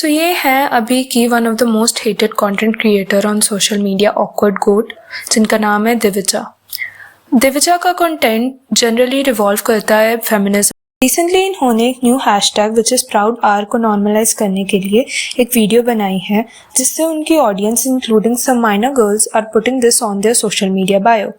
ये है अभी की one of the most hated content creator on social media Awkward Goat, जिनका नाम है दिविजा। दिविजा का कंटेंट जनरली रिवॉल्व करता है फेमिनिज्म। रिसेंटली इन्होंने एक new hashtag which is proud आर को नॉर्मलाइज करने के लिए एक वीडियो बनाई है, जिससे उनकी audience including some minor girls are putting this on their social media bio.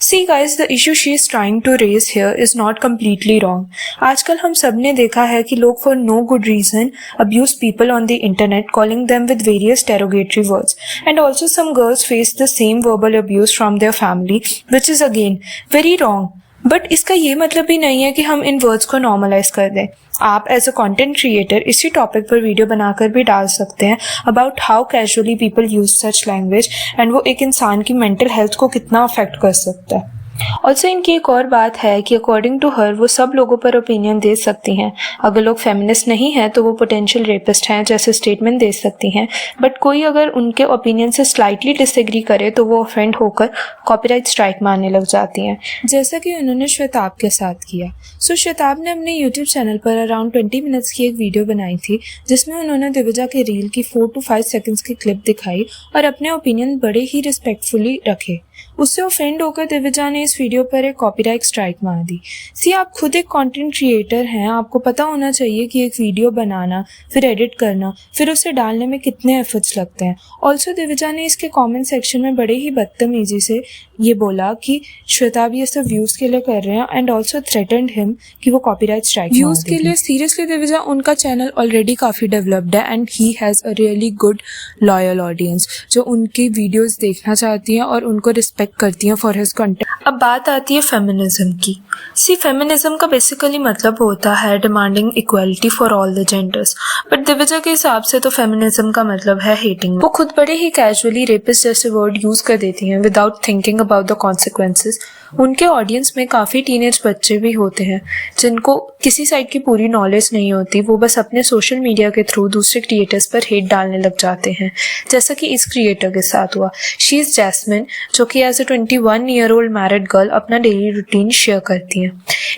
See guys, the issue she is trying to raise here is not completely wrong. आजकल हम सब ने देखा है कि लोग for no good reason abuse people on the internet, calling them with various derogatory words. And also some girls face the same verbal abuse from their family, which is again very wrong. But इसका ये मतलब भी नहीं है कि हम इन words को normalise कर दें। आप एज अ कंटेंट क्रिएटर इसी टॉपिक पर वीडियो बनाकर भी डाल सकते हैं about how casually people use such language and वो एक इंसान की मेंटल हेल्थ को कितना अफेक्ट कर सकता है। ऑल्सो इनकी एक और बात है कि अकॉर्डिंग टू हर वो सब लोगों पर ओपिनियन दे सकती हैं। अगर लोग फेमिनिस्ट नहीं हैं तो वो पोटेंशियल रेपिस्ट हैं जैसे स्टेटमेंट दे सकती हैं, बट कोई अगर उनके ओपिनियन से स्लाइटली डिसएग्री करे तो वो ऑफेंड होकर कॉपीराइट स्ट्राइक मारने लग जाती हैं, जैसा कि उन्होंने श्वेताब के साथ किया। श्वेताब ने अपने यूट्यूब चैनल पर अराउंड 20 मिनट्स की एक वीडियो बनाई थी, जिसमें उन्होंने दिविजा के रील की 4 to 5 सेकेंड्स की क्लिप दिखाई और अपने ओपिनियन बड़े ही रिस्पेक्टफुली रखे। उससे ऑफेंड होकर दिविजा ने इस वीडियो पर एक कॉपीराइट स्ट्राइक मार दी। आप खुद एक कंटेंट क्रिएटर हैं, आपको पता होना चाहिए कि एक वीडियो बनाना, फिर एडिट करना, फिर उसे डालने में कितने एफर्ट्स लगते हैं। ऑल्सो दिविजा ने इसके कमेंट सेक्शन में बड़े ही बदतमीजी से ये बोला कि श्वेताब ये सब व्यूज़ के लिए कर रहे हैं एंड ऑल्सो थ्रेटन्ड हिम कि वो कॉपीराइट स्ट्राइक व्यूज़ के लिए। सीरियसली दिविजा, उनका चैनल ऑलरेडी काफ़ी डेवलप्ड है and he has a really good loyal audience जो उनकी वीडियोज़ देखना चाहती हैं और उनको रिस्पेक्ट करती हैं फॉर हिज कंटेंट। अब बात आती है फेमिनिज्म की। फेमिनिज्म का बेसिकली मतलब होता है demanding equality for all the genders, but Divija के हिसाब से तो फेमिनिज्म का मतलब है हेटिंग। वो खुद बड़े ही कैजुअली रेपिस्ट जैसे वर्ड यूज कर देती हैं without thinking about the consequences. उनके ऑडियंस में काफ़ी टीनेज बच्चे भी होते हैं जिनको किसी साइड की पूरी नॉलेज नहीं होती, वो बस अपने सोशल मीडिया के थ्रू दूसरे क्रिएटर्स पर हेट डालने लग जाते हैं, जैसा कि इस क्रिएटर के साथ हुआ। शी इज़ जैस्मिन, जो कि as a 21-year-old married girl अपना डेली रूटीन शेयर करती हैं।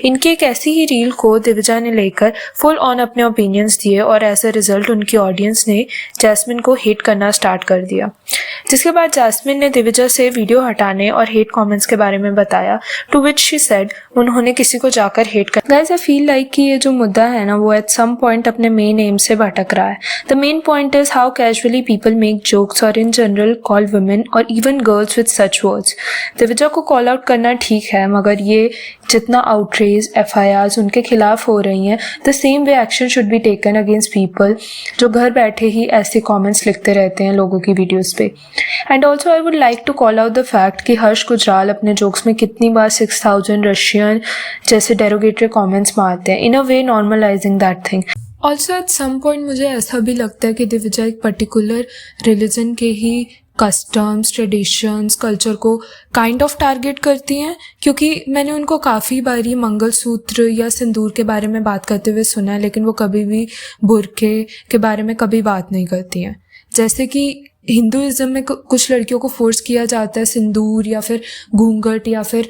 इनकी एक ऐसी ही रील को दिविजा ने लेकर फुल ऑन अपने ओपिनियंस दिए और एज अ रिजल्ट उनकी ऑडियंस ने जैस्मिन को हेट करना स्टार्ट कर दिया, जिसके बाद जैस्मिन ने दिविजा से वीडियो हटाने और हेट कमेंट्स के बारे में बताया, टू विच शी सेड उन्होंने किसी को जाकर हेट कर। गाइस, आई फील लाइक कि ये जो मुद्दा है ना, वो एट सम पॉइंट अपने मेन एम से भटक रहा है। The main point is how casually people make jokes और इन जनरल कॉल वुमेन और even girls with such words. Divija को कॉल आउट करना ठीक है, मगर ये जितना आउटरेज FIRs उनके खिलाफ हो रही हैं, the same way action should be taken against people जो घर बैठे ही ऐसे कमेंट्स लिखते रहते हैं लोगों की वीडियोस पे। And also I would like to call out the fact कि हर्ष गुजराल अपने जोक्स में कितनी बार 6000 रशियन जैसे डेरोगेटरी कमेंट्स मारते हैं, in a way normalizing that thing. Also at some point मुझे ऐसा भी लगता है कि दिविजा एक पर्टिकुलर रिलीजन के ही कस्टम्स, ट्रेडिशंस, कल्चर को काइंड ऑफ टारगेट करती हैं, क्योंकि मैंने उनको काफ़ी बारी मंगलसूत्र या सिंदूर के बारे में बात करते हुए सुना है, लेकिन वो कभी भी बुर्के के बारे में कभी बात नहीं करती हैं। जैसे कि हिंदुइज्म में कुछ लड़कियों को फोर्स किया जाता है सिंदूर या फिर घूंघट या फिर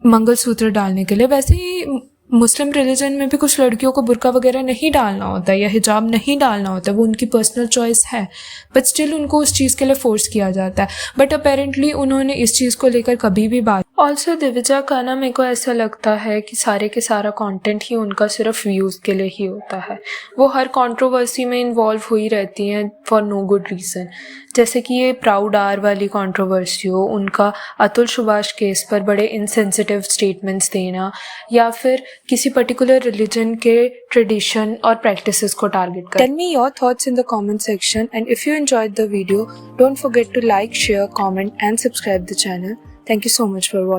मंगलसूत्र डालने के लिए, वैसे ही मुस्लिम रिलीजन में भी कुछ लड़कियों को बुर्का वगैरह नहीं डालना होता है या हिजाब नहीं डालना होता है, वो उनकी पर्सनल चॉइस है, बट स्टिल उनको उस चीज़ के लिए फोर्स किया जाता है। बट अपेरेंटली उन्होंने इस चीज़ को लेकर कभी भी बात। ऑल्सो दिविजा का ना, मेरे को ऐसा लगता है कि सारे के सारा कंटेंट ही उनका सिर्फ व्यूज़ के लिए ही होता है। वो हर कंट्रोवर्सी में इन्वॉल्व हुई रहती हैं फॉर नो गुड रीज़न, जैसे कि ये प्राउड आर वाली कंट्रोवर्सी हो, उनका अतुल सुभाष केस पर बड़े इनसेंसिटिव स्टेटमेंट्स देना, या फिर किसी पर्टिकुलर रिलीजन के ट्रेडिशन और प्रैक्टिसेस को टारगेट कर। Tell me your thoughts in the comment section and if you enjoyed the video, don't forget to like, share, comment and subscribe the channel. Thank you so much for watching.